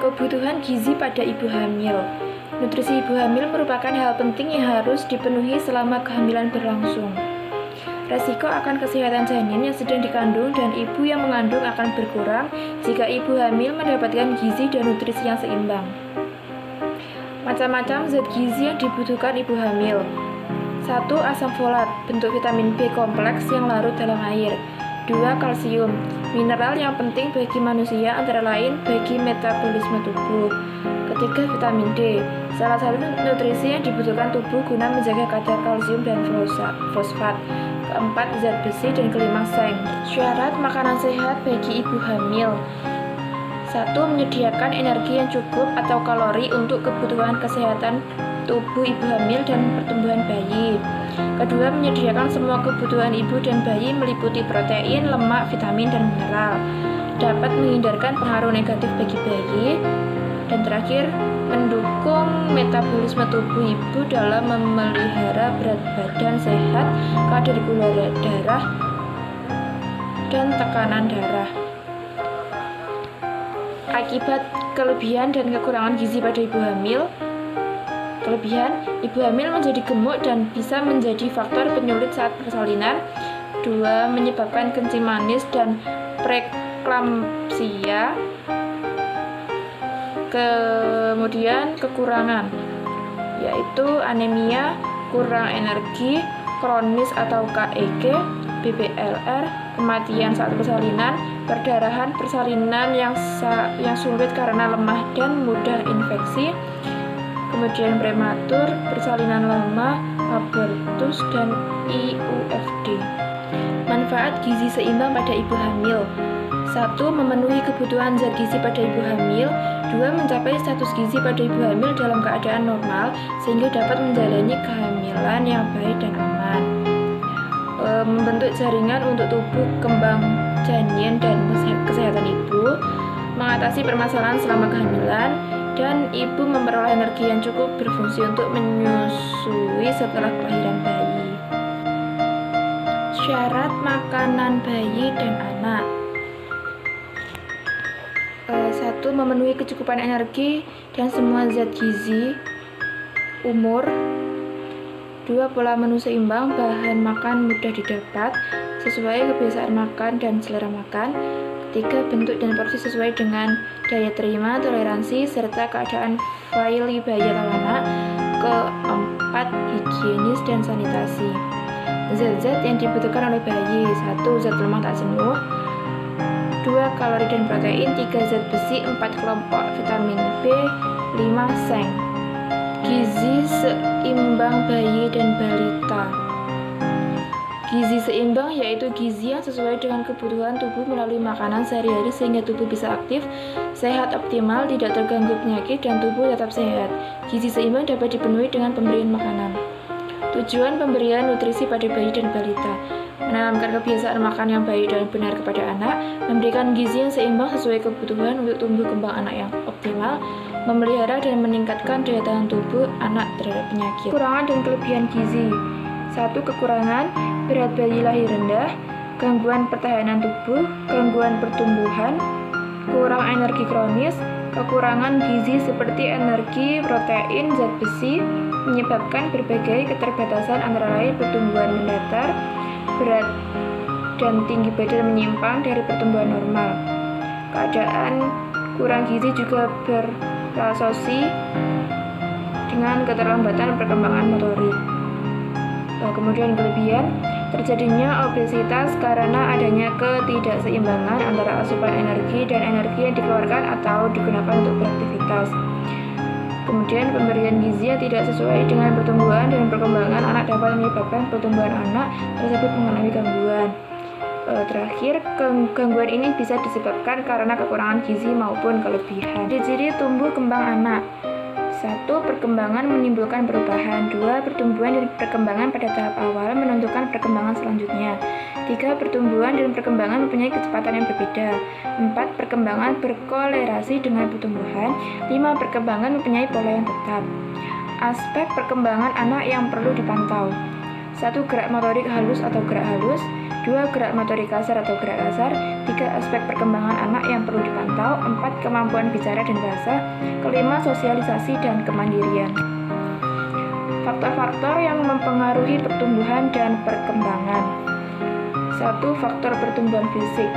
Kebutuhan gizi pada ibu hamil. Nutrisi ibu hamil merupakan hal penting yang harus dipenuhi selama kehamilan berlangsung. Resiko akan kesehatan janin yang sedang dikandung dan ibu yang mengandung akan berkurang jika ibu hamil mendapatkan gizi dan nutrisi yang seimbang. Macam-macam zat gizi yang dibutuhkan ibu hamil. 1. Asam folat, bentuk vitamin B kompleks yang larut dalam air. 2. Kalsium, mineral yang penting bagi manusia antara lain bagi metabolisme tubuh. 3. Vitamin D, salah satu nutrisi yang dibutuhkan tubuh guna menjaga kadar kalsium dan fosfat. 4. Zat besi dan 5. Seng. Syarat makanan sehat bagi ibu hamil. 1. Menyediakan energi yang cukup atau kalori untuk kebutuhan kesehatan tubuh ibu hamil dan pertumbuhan bayi. 2. Menyediakan semua kebutuhan ibu dan bayi meliputi protein, lemak, vitamin, dan mineral. Dapat menghindarkan pengaruh negatif bagi bayi. Dan terakhir, mendukung metabolisme tubuh ibu dalam memelihara berat badan sehat, kadar gula darah, dan tekanan darah. Akibat kelebihan dan kekurangan gizi pada ibu hamil. Kelebihan, ibu hamil menjadi gemuk dan bisa menjadi faktor penyulit saat persalinan. 2. Menyebabkan kencing manis dan preeklamsia. Kemudian kekurangan, yaitu anemia, kurang energi, kronis atau KEG, BBLR, kematian saat persalinan, perdarahan persalinan yang sulit karena lemah dan mudah infeksi, kemudian prematur, persalinan lama, abortus, dan IUFD. Manfaat gizi seimbang pada ibu hamil. 1. Memenuhi kebutuhan zat gizi pada ibu hamil. 2. Mencapai status gizi pada ibu hamil dalam keadaan normal sehingga dapat menjalani kehamilan yang baik dan aman. Membentuk jaringan untuk tubuh kembang janin dan kesehatan ibu, mengatasi permasalahan selama kehamilan, dan ibu memperoleh energi yang cukup berfungsi untuk menyusui setelah kelahiran bayi. Syarat makanan bayi dan anak. 1. Memenuhi kecukupan energi dan semua zat gizi. Umur. 2. Pola menu seimbang, bahan makan mudah didapat sesuai kebiasaan makan dan selera makan. 3. Bentuk dan porsi sesuai dengan daya terima, toleransi, serta keadaan faili bayi atau anak. 4. Higienis dan sanitasi. Zat-zat yang dibutuhkan oleh bayi. 1. Zat lemak tak jenuh. 2. Kalori dan protein. 3. Zat besi. 4. Kelompok vitamin B. 5. Seng. Gizi seimbang bayi dan balita. Gizi seimbang yaitu gizi yang sesuai dengan kebutuhan tubuh melalui makanan sehari-hari sehingga tubuh bisa aktif, sehat optimal, tidak terganggu penyakit, dan tubuh tetap sehat. Gizi seimbang dapat dipenuhi dengan pemberian makanan. Tujuan pemberian nutrisi pada bayi dan balita: menanamkan kebiasaan makan yang baik dan benar kepada anak, memberikan gizi yang seimbang sesuai kebutuhan untuk tumbuh kembang anak yang optimal, memelihara dan meningkatkan daya tahan tubuh anak terhadap penyakit. Kekurangan dan kelebihan gizi. 1. Kekurangan, berat bayi lahir rendah, gangguan pertahanan tubuh, gangguan pertumbuhan, kurang energi kronis, kekurangan gizi seperti energi, protein, zat besi, menyebabkan berbagai keterbatasan antara lain pertumbuhan mendatar, berat dan tinggi badan menyimpang dari pertumbuhan normal. Keadaan kurang gizi juga berasosiasi dengan keterlambatan perkembangan motorik. Kemudian kelebihan, terjadinya obesitas karena adanya ketidakseimbangan antara asupan energi dan energi yang dikeluarkan atau digunakan untuk beraktivitas. Kemudian pemberian gizi yang tidak sesuai dengan pertumbuhan dan perkembangan anak dapat menyebabkan pertumbuhan anak tersebut mengalami gangguan. Terakhir, gangguan ini bisa disebabkan karena kekurangan gizi maupun kelebihan. Ciri-ciri tumbuh kembang anak. 1. Perkembangan menimbulkan perubahan. 2. Pertumbuhan dan perkembangan pada tahap awal menentukan perkembangan selanjutnya. 3. Pertumbuhan dan perkembangan mempunyai kecepatan yang berbeda. 4. Perkembangan berkolerasi dengan pertumbuhan. 5. Perkembangan mempunyai pola yang tetap. Aspek perkembangan anak yang perlu dipantau. 1. Gerak motorik halus atau gerak halus. 2. Gerak motorik kasar atau gerak kasar. 3. Aspek perkembangan anak yang perlu dipantau. 4. Kemampuan bicara dan bahasa. 5. Sosialisasi dan kemandirian. Faktor-faktor yang mempengaruhi pertumbuhan dan perkembangan. 1. Faktor pertumbuhan fisik.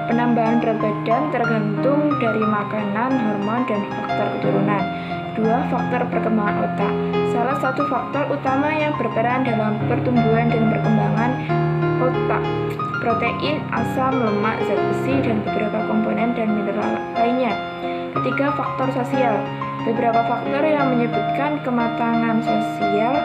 Penambahan berat badan tergantung dari makanan, hormon, dan faktor keturunan. 2. Faktor perkembangan otak. Salah satu faktor utama yang berperan dalam pertumbuhan dan perkembangan otak: protein, asam, lemak, zat besi, dan beberapa komponen dan mineral lainnya. 3. Faktor sosial. Beberapa faktor yang menyebutkan kematangan sosial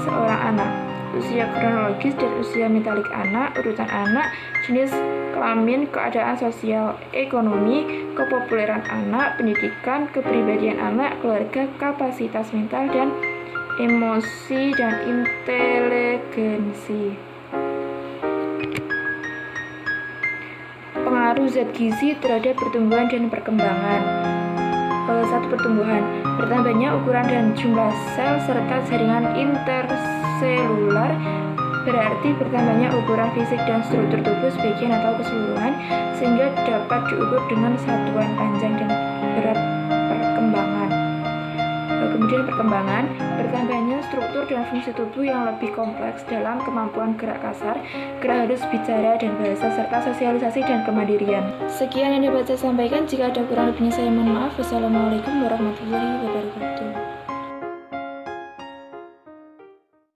seorang anak: usia kronologis dan usia mentalik anak, urutan anak, jenis kelamin, keadaan sosial ekonomi, kepopuleran anak, pendidikan, kepribadian anak, keluarga, kapasitas mental dan emosi, dan inteligensi. Pengaruh zat gizi terhadap pertumbuhan dan perkembangan. 1. Pertumbuhan. Bertambahnya ukuran dan jumlah sel serta jaringan interselular berarti bertambahnya ukuran fisik dan struktur tubuh sebagian atau keseluruhan, sehingga dapat diukur dengan satuan panjang dan berat perkembangan. Kemudian perkembangan. Bertambahnya struktur dan fungsi tubuh yang lebih kompleks dalam kemampuan gerak kasar, gerak halus, bicara dan bahasa, serta sosialisasi dan kemandirian. Sekian yang dapat saya sampaikan. Jika ada kurang lebihnya saya mohon maaf. Wassalamualaikum warahmatullahi wabarakatuh.